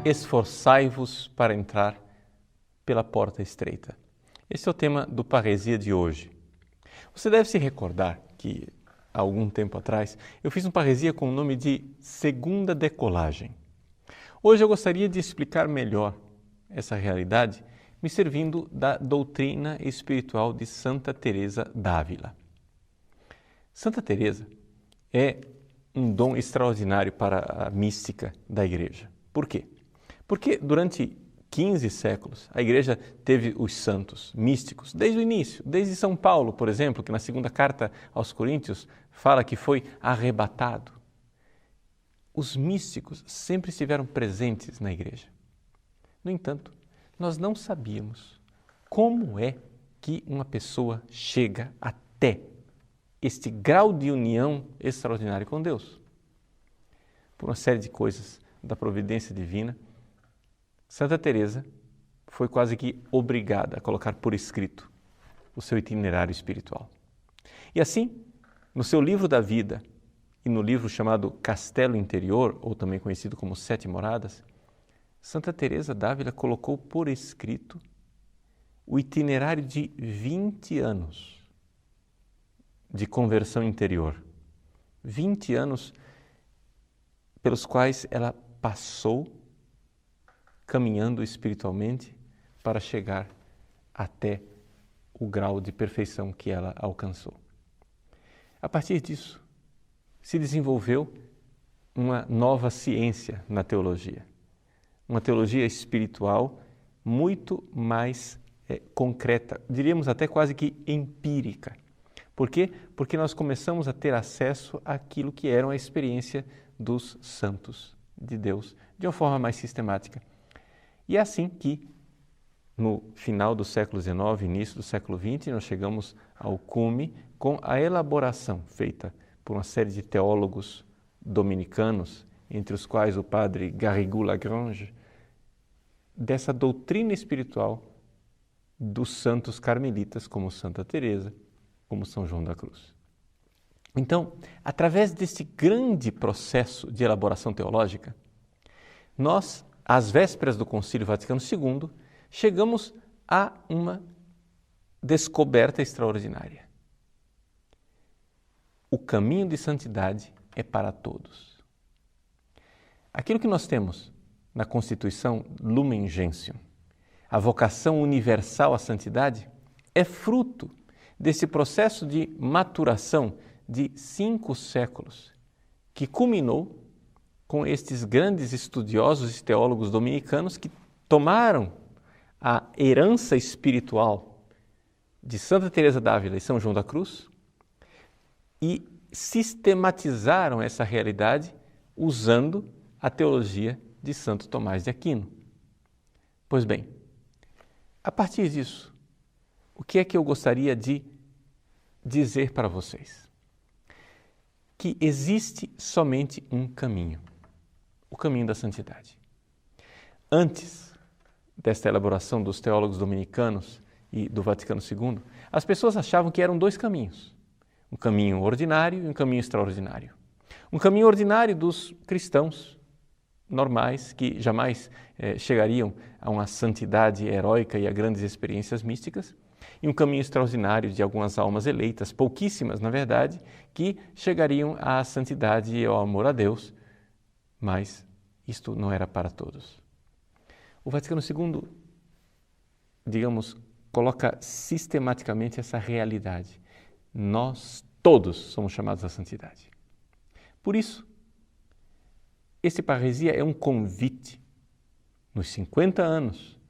Esforçai-vos para entrar pela porta estreita. Esse é o tema do Parresia de hoje. Você deve se recordar que, há algum tempo atrás, eu fiz um Parresia com o nome de Segunda Decolagem. Hoje eu gostaria de explicar melhor essa realidade, me servindo da doutrina espiritual de Santa Teresa d'Ávila. Santa Teresa é um dom extraordinário para a mística da Igreja. Por quê? Porque durante 15 séculos a Igreja teve os santos místicos, desde o início, desde São Paulo, por exemplo, que na segunda carta aos Coríntios fala que foi arrebatado. Os místicos sempre estiveram presentes na Igreja. No entanto, nós não sabíamos como é que uma pessoa chega até este grau de união extraordinário com Deus. Por uma série de coisas da providência divina, Santa Teresa foi quase que obrigada a colocar por escrito o seu itinerário espiritual. E assim, no seu livro da vida e no livro chamado Castelo Interior, ou também conhecido como Sete Moradas, Santa Teresa d'Ávila colocou por escrito o itinerário de 20 anos de conversão interior. 20 anos pelos quais ela passou caminhando espiritualmente para chegar até o grau de perfeição que ela alcançou. A partir disso, se desenvolveu uma nova ciência na teologia, uma teologia espiritual muito mais concreta, diríamos até quase que empírica. Por quê? Porque nós começamos a ter acesso àquilo que era a experiência dos santos de Deus, de uma forma mais sistemática. E é assim que, no final do século XIX, início do século XX, nós chegamos ao cume com a elaboração feita por uma série de teólogos dominicanos, entre os quais o padre Garrigou-Lagrange, dessa doutrina espiritual dos santos carmelitas, como Santa Teresa, como São João da Cruz. Então, através desse grande processo de elaboração teológica, nós, às vésperas do Concílio Vaticano II, chegamos a uma descoberta extraordinária. O caminho de santidade é para todos. Aquilo que nós temos na Constituição Lumen Gentium, a vocação universal à santidade, é fruto desse processo de maturação de 5 séculos, que culminou com estes grandes estudiosos e teólogos dominicanos que tomaram a herança espiritual de Santa Teresa d'Ávila e São João da Cruz e sistematizaram essa realidade usando a teologia de Santo Tomás de Aquino. Pois bem, a partir disso, o que é que eu gostaria de dizer para vocês? Que existe somente um caminho. O caminho da santidade. Antes desta elaboração dos teólogos dominicanos e do Vaticano II, as pessoas achavam que eram 2 caminhos. Um caminho ordinário e um caminho extraordinário. Um caminho ordinário dos cristãos normais, que jamais chegariam a uma santidade heróica e a grandes experiências místicas, e um caminho extraordinário de algumas almas eleitas, pouquíssimas na verdade, que chegariam à santidade e ao amor a Deus, mas isto não era para todos. O Vaticano II, digamos, coloca sistematicamente essa realidade. Nós todos somos chamados à santidade. Por isso, esse Parresia é um convite, nos 50 anos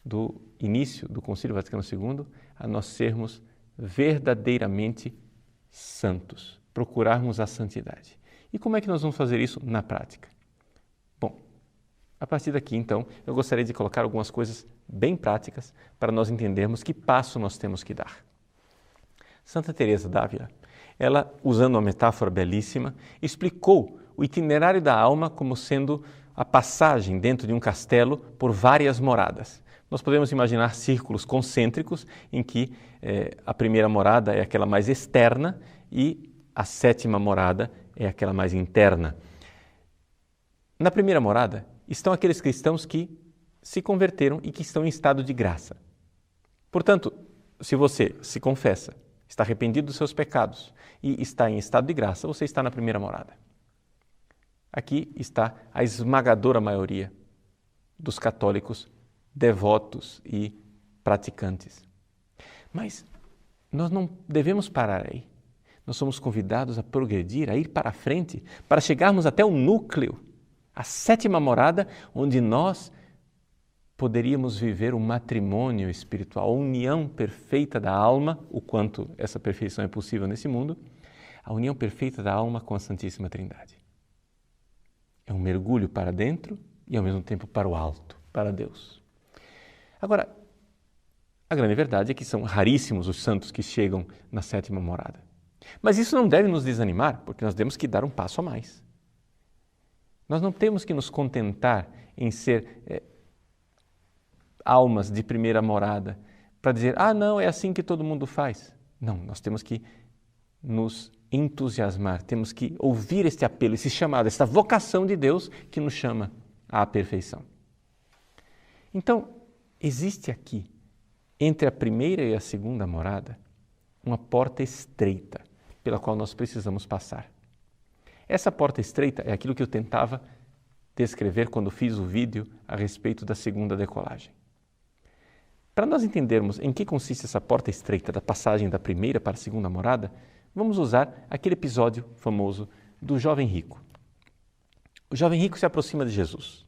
do início do Concílio Vaticano II, a nós sermos verdadeiramente santos, procurarmos a santidade. E como é que nós vamos fazer isso na prática? Bom, a partir daqui, então, eu gostaria de colocar algumas coisas bem práticas para nós entendermos que passo nós temos que dar. Santa Teresa d'Ávila, ela, usando uma metáfora belíssima, explicou o itinerário da alma como sendo a passagem dentro de um castelo por várias moradas. Nós podemos imaginar círculos concêntricos em que a primeira morada é aquela mais externa e a sétima morada é aquela mais interna. Na primeira morada estão aqueles cristãos que se converteram e que estão em estado de graça. Portanto, se você se confessa, está arrependido dos seus pecados e está em estado de graça, você está na primeira morada. Aqui está a esmagadora maioria dos católicos devotos e praticantes. Mas nós não devemos parar aí. Nós somos convidados a progredir, a ir para a frente, para chegarmos até o núcleo, a sétima morada, onde nós poderíamos viver o matrimônio espiritual, a união perfeita da alma, o quanto essa perfeição é possível nesse mundo, a união perfeita da alma com a Santíssima Trindade. É um mergulho para dentro e ao mesmo tempo para o alto, para Deus. Agora, a grande verdade é que são raríssimos os santos que chegam na sétima morada. Mas isso não deve nos desanimar, porque nós temos que dar um passo a mais. Nós não temos que nos contentar em ser almas de primeira morada, para dizer, não, é assim que todo mundo faz. Não, nós temos que nos entusiasmar, temos que ouvir este apelo, esse chamado, esta vocação de Deus que nos chama à perfeição. Então, existe aqui, entre a primeira e a segunda morada, uma porta estreita pela qual nós precisamos passar. Essa porta estreita é aquilo que eu tentava descrever quando fiz o vídeo a respeito da segunda decolagem. Para nós entendermos em que consiste essa porta estreita da passagem da primeira para a segunda morada, vamos usar aquele episódio famoso do jovem rico. O jovem rico se aproxima de Jesus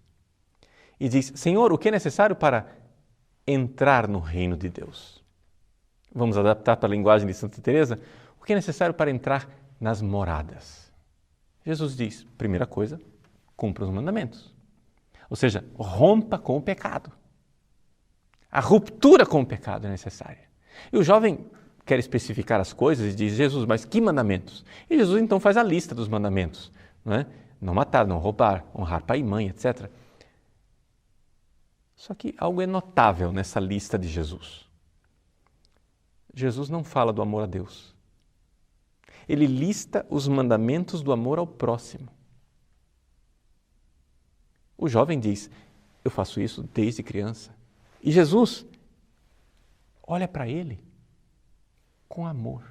e diz, Senhor, o que é necessário para entrar no reino de Deus? Vamos adaptar para a linguagem de Santa Teresa, o que é necessário para entrar nas moradas? Jesus diz, primeira coisa, cumpra os mandamentos. Ou seja, rompa com o pecado. A ruptura com o pecado é necessária. E o jovem quer especificar as coisas e diz, Jesus, mas que mandamentos? E Jesus então faz a lista dos mandamentos. Não é? Não matar, não roubar, honrar pai e mãe, etc. Só que algo é notável nessa lista de Jesus. Jesus não fala do amor a Deus. Ele lista os mandamentos do amor ao próximo. O jovem diz, eu faço isso desde criança. E Jesus olha para ele com amor,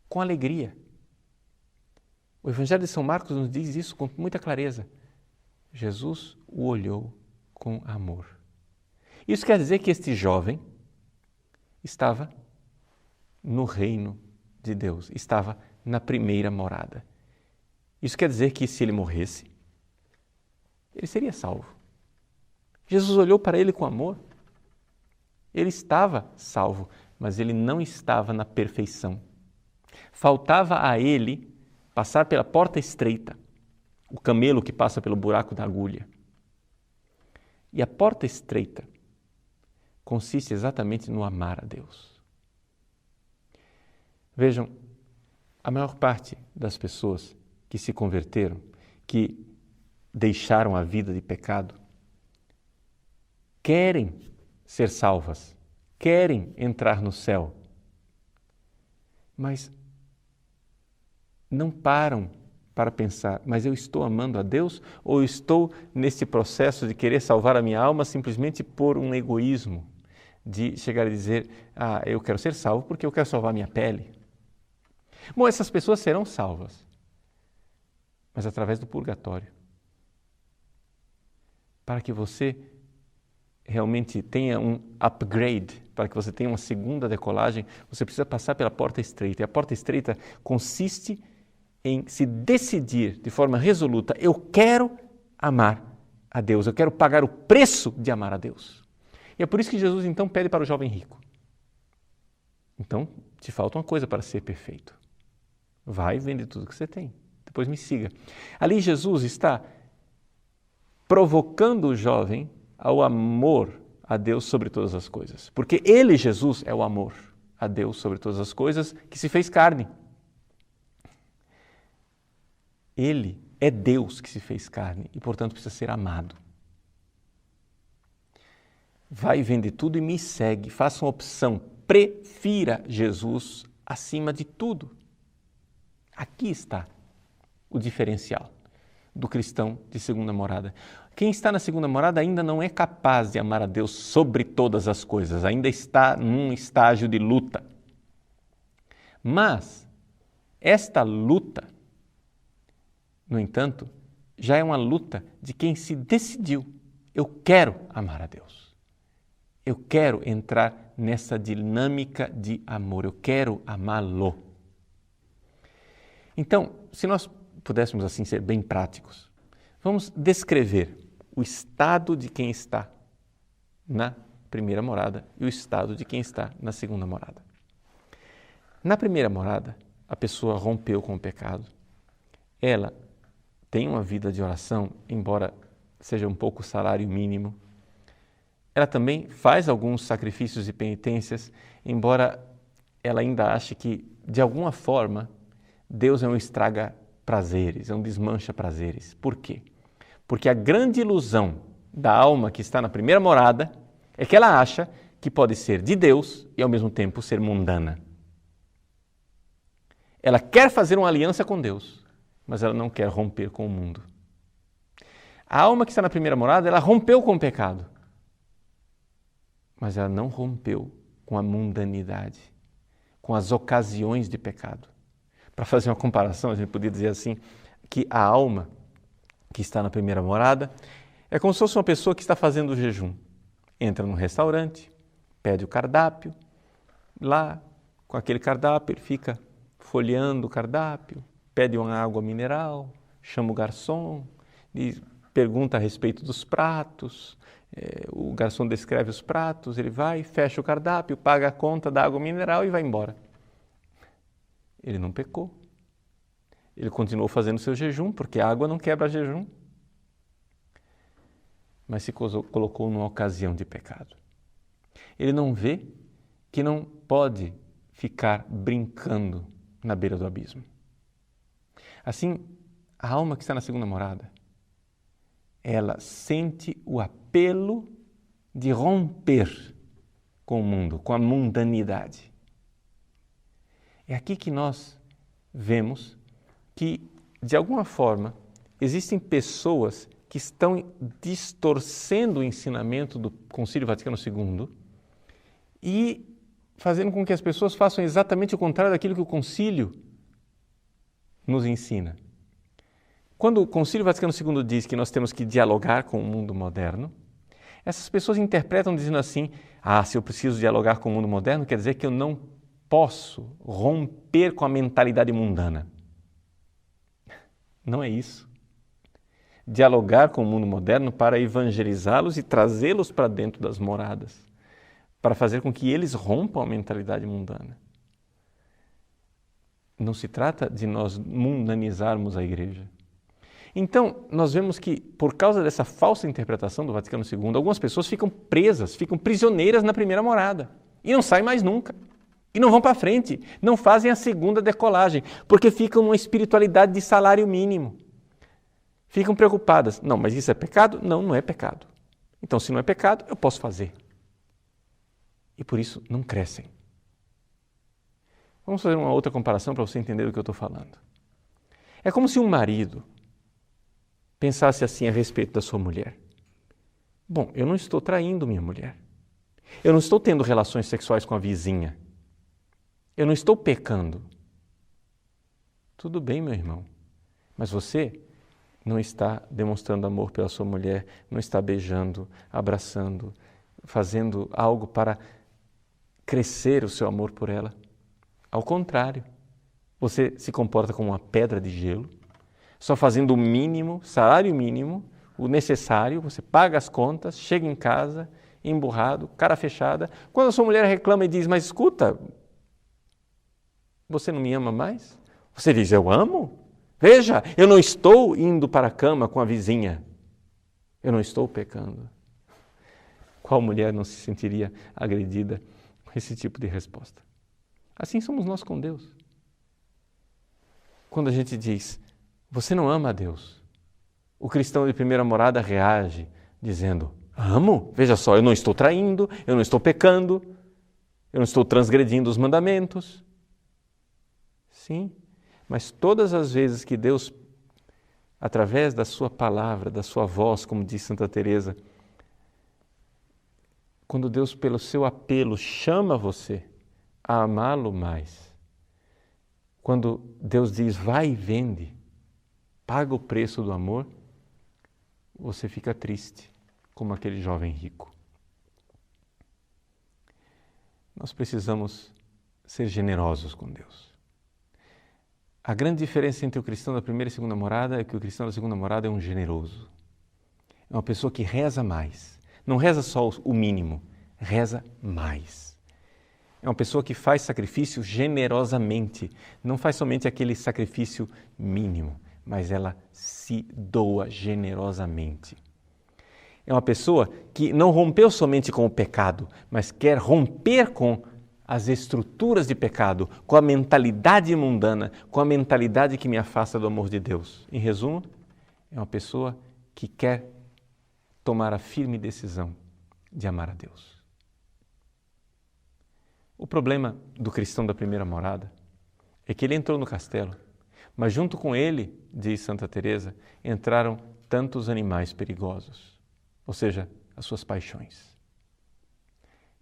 com alegria. O Evangelho de São Marcos nos diz isso com muita clareza. Jesus o olhou com amor. Isso quer dizer que este jovem estava no reino de Deus, estava na primeira morada. Isso quer dizer que se ele morresse, ele seria salvo. Jesus olhou para ele com amor. Ele estava salvo, mas ele não estava na perfeição. Faltava a ele passar pela porta estreita, o camelo que passa pelo buraco da agulha. E a porta estreita consiste exatamente no amar a Deus. Vejam, a maior parte das pessoas que se converteram, que deixaram a vida de pecado, querem ser salvas, querem entrar no céu, mas não param para pensar, mas eu estou amando a Deus ou estou nesse processo de querer salvar a minha alma simplesmente por um egoísmo, de chegar a dizer, eu quero ser salvo porque eu quero salvar a minha pele. Bom, essas pessoas serão salvas, mas através do purgatório. Para que você realmente tenha um upgrade, para que você tenha uma segunda decolagem, você precisa passar pela porta estreita. E a porta estreita consiste em se decidir de forma resoluta, eu quero amar a Deus, eu quero pagar o preço de amar a Deus. E é por isso que Jesus então pede para o jovem rico. Então, te falta uma coisa para ser perfeito. Vai e vende tudo que você tem, depois me siga. Ali Jesus está provocando o jovem ao amor a Deus sobre todas as coisas. Porque ele, Jesus, é o amor a Deus sobre todas as coisas que se fez carne. Ele é Deus que se fez carne e, portanto, precisa ser amado. Vai vender tudo e me segue, faça uma opção, prefira Jesus acima de tudo. Aqui está o diferencial do cristão de segunda morada. Quem está na segunda morada ainda não é capaz de amar a Deus sobre todas as coisas, ainda está num estágio de luta. Mas esta luta, no entanto, já é uma luta de quem se decidiu. Eu quero amar a Deus. Eu quero entrar nessa dinâmica de amor. Eu quero amá-lo. Então, se nós pudéssemos assim ser bem práticos, vamos descrever o estado de quem está na primeira morada e o estado de quem está na segunda morada. Na primeira morada, a pessoa rompeu com o pecado. Ela tem uma vida de oração, embora seja um pouco salário mínimo. Ela também faz alguns sacrifícios e penitências, embora ela ainda ache que, de alguma forma, Deus é um estraga-prazeres, é um desmancha-prazeres. Por quê? Porque a grande ilusão da alma que está na primeira morada é que ela acha que pode ser de Deus e, ao mesmo tempo, ser mundana. Ela quer fazer uma aliança com Deus, mas ela não quer romper com o mundo. A alma que está na primeira morada, ela rompeu com o pecado, mas ela não rompeu com a mundanidade, com as ocasiões de pecado. Para fazer uma comparação, a gente podia dizer assim, que a alma que está na primeira morada é como se fosse uma pessoa que está fazendo o jejum. Entra num restaurante, pede o cardápio, lá com aquele cardápio ele fica folheando o cardápio, pede uma água mineral, chama o garçom, pergunta a respeito dos pratos, o garçom descreve os pratos, ele vai, fecha o cardápio, paga a conta da água mineral e vai embora. Ele não pecou. Ele continuou fazendo seu jejum, porque a água não quebra jejum. Mas se colocou numa ocasião de pecado. Ele não vê que não pode ficar brincando na beira do abismo. Assim, a alma que está na segunda morada, ela sente o apelo de romper com o mundo, com a mundanidade. É aqui que nós vemos que, de alguma forma, existem pessoas que estão distorcendo o ensinamento do Concílio Vaticano II e fazendo com que as pessoas façam exatamente o contrário daquilo que o Concílio nos ensina. Quando o Concílio Vaticano II diz que nós temos que dialogar com o mundo moderno, essas pessoas interpretam dizendo assim, se eu preciso dialogar com o mundo moderno, quer dizer que eu não posso romper com a mentalidade mundana. Não é isso. Dialogar com o mundo moderno para evangelizá-los e trazê-los para dentro das moradas, para fazer com que eles rompam a mentalidade mundana. Não se trata de nós mundanizarmos a igreja. Então, nós vemos que, por causa dessa falsa interpretação do Vaticano II, algumas pessoas ficam presas, ficam prisioneiras na primeira morada e não saem mais nunca. E não vão para frente, não fazem a segunda decolagem, porque ficam numa espiritualidade de salário mínimo. Ficam preocupadas. Não, mas isso é pecado? Não, não é pecado. Então, se não é pecado, eu posso fazer. E por isso não crescem. Vamos fazer uma outra comparação para você entender do que eu estou falando. É como se um marido pensasse assim a respeito da sua mulher. Bom, eu não estou traindo minha mulher. Eu não estou tendo relações sexuais com a vizinha. Eu não estou pecando. Tudo bem, meu irmão, mas você não está demonstrando amor pela sua mulher, não está beijando, abraçando, fazendo algo para crescer o seu amor por ela. Ao contrário, você se comporta como uma pedra de gelo, só fazendo o mínimo, salário mínimo, o necessário, você paga as contas, chega em casa, emburrado, cara fechada. Quando a sua mulher reclama e diz, mas escuta, você não me ama mais? Você diz, eu amo? Veja, eu não estou indo para a cama com a vizinha. Eu não estou pecando. Qual mulher não se sentiria agredida com esse tipo de resposta? Assim somos nós com Deus. Quando a gente diz, Você não ama a Deus. O cristão de primeira morada reage dizendo: amo, veja só, eu não estou traindo, eu não estou pecando, eu não estou transgredindo os mandamentos. Sim, mas todas as vezes que Deus, através da sua palavra, da sua voz, como diz Santa Teresa, quando Deus, pelo seu apelo, chama você a amá-lo mais, quando Deus diz, vai e vende, paga o preço do amor, você fica triste, como aquele jovem rico. Nós precisamos ser generosos com Deus. A grande diferença entre o cristão da primeira e segunda morada é que o cristão da segunda morada é um generoso. É uma pessoa que reza mais. Não reza só o mínimo, reza mais. É uma pessoa que faz sacrifício generosamente. Não faz somente aquele sacrifício mínimo, mas ela se doa generosamente. É uma pessoa que não rompeu somente com o pecado, mas quer romper com as estruturas de pecado, com a mentalidade mundana, com a mentalidade que me afasta do amor de Deus. Em resumo, é uma pessoa que quer tomar a firme decisão de amar a Deus. O problema do cristão da primeira morada é que ele entrou no castelo, mas junto com ele, diz Santa Teresa, entraram tantos animais perigosos, ou seja, as suas paixões.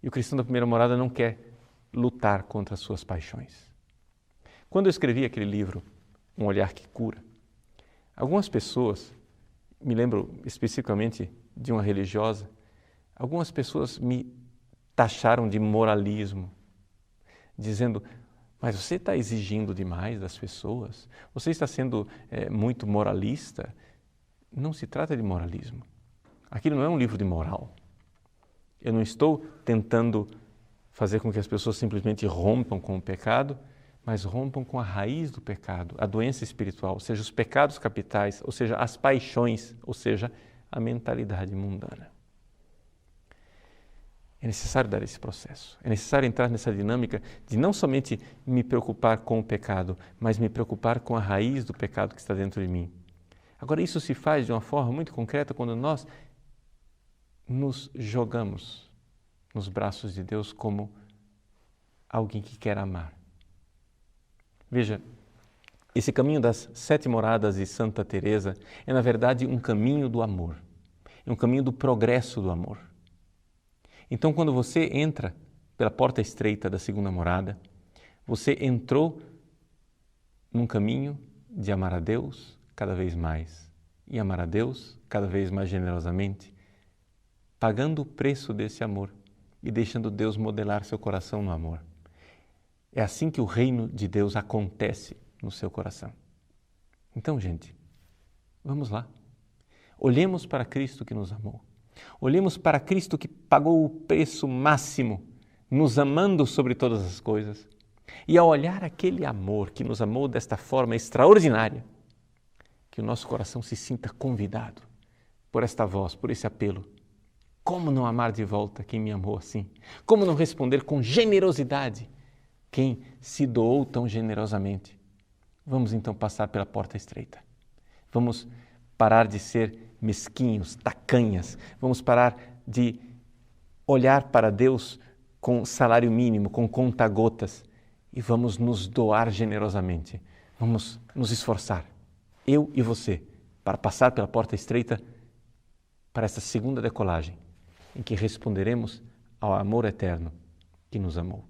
E o cristão da primeira morada não quer lutar contra as suas paixões. Quando eu escrevi aquele livro, Um Olhar que Cura, algumas pessoas, me lembro especificamente de uma religiosa, algumas pessoas me taxaram de moralismo, dizendo, mas você está exigindo demais das pessoas? Você está sendo muito moralista? Não se trata de moralismo. Aquilo não é um livro de moral. Eu não estou tentando fazer com que as pessoas simplesmente rompam com o pecado, mas rompam com a raiz do pecado, a doença espiritual, ou seja, os pecados capitais, ou seja, as paixões, ou seja, a mentalidade mundana. É necessário dar esse processo, é necessário entrar nessa dinâmica de não somente me preocupar com o pecado, mas me preocupar com a raiz do pecado que está dentro de mim. Agora, isso se faz de uma forma muito concreta quando nós nos jogamos nos braços de Deus como alguém que quer amar. Veja, esse caminho das 7 moradas de Santa Teresa é, na verdade, um caminho do amor, é um caminho do progresso do amor. Então, quando você entra pela porta estreita da segunda morada, você entrou num caminho de amar a Deus cada vez mais e amar a Deus cada vez mais generosamente, pagando o preço desse amor e deixando Deus modelar seu coração no amor. É assim que o reino de Deus acontece no seu coração. Então, gente, vamos lá. Olhemos para Cristo que nos amou. Olhemos para Cristo que pagou o preço máximo, nos amando sobre todas as coisas. E ao olhar aquele amor que nos amou desta forma extraordinária, que o nosso coração se sinta convidado por esta voz, por esse apelo. Como não amar de volta quem me amou assim? Como não responder com generosidade quem se doou tão generosamente? Vamos então passar pela porta estreita. Vamos parar de ser mesquinhos, tacanhas. Vamos parar de olhar para Deus com salário mínimo, com conta-gotas e vamos nos doar generosamente. Vamos nos esforçar, eu e você, para passar pela porta estreita para essa segunda decolagem, em que responderemos ao amor eterno que nos amou.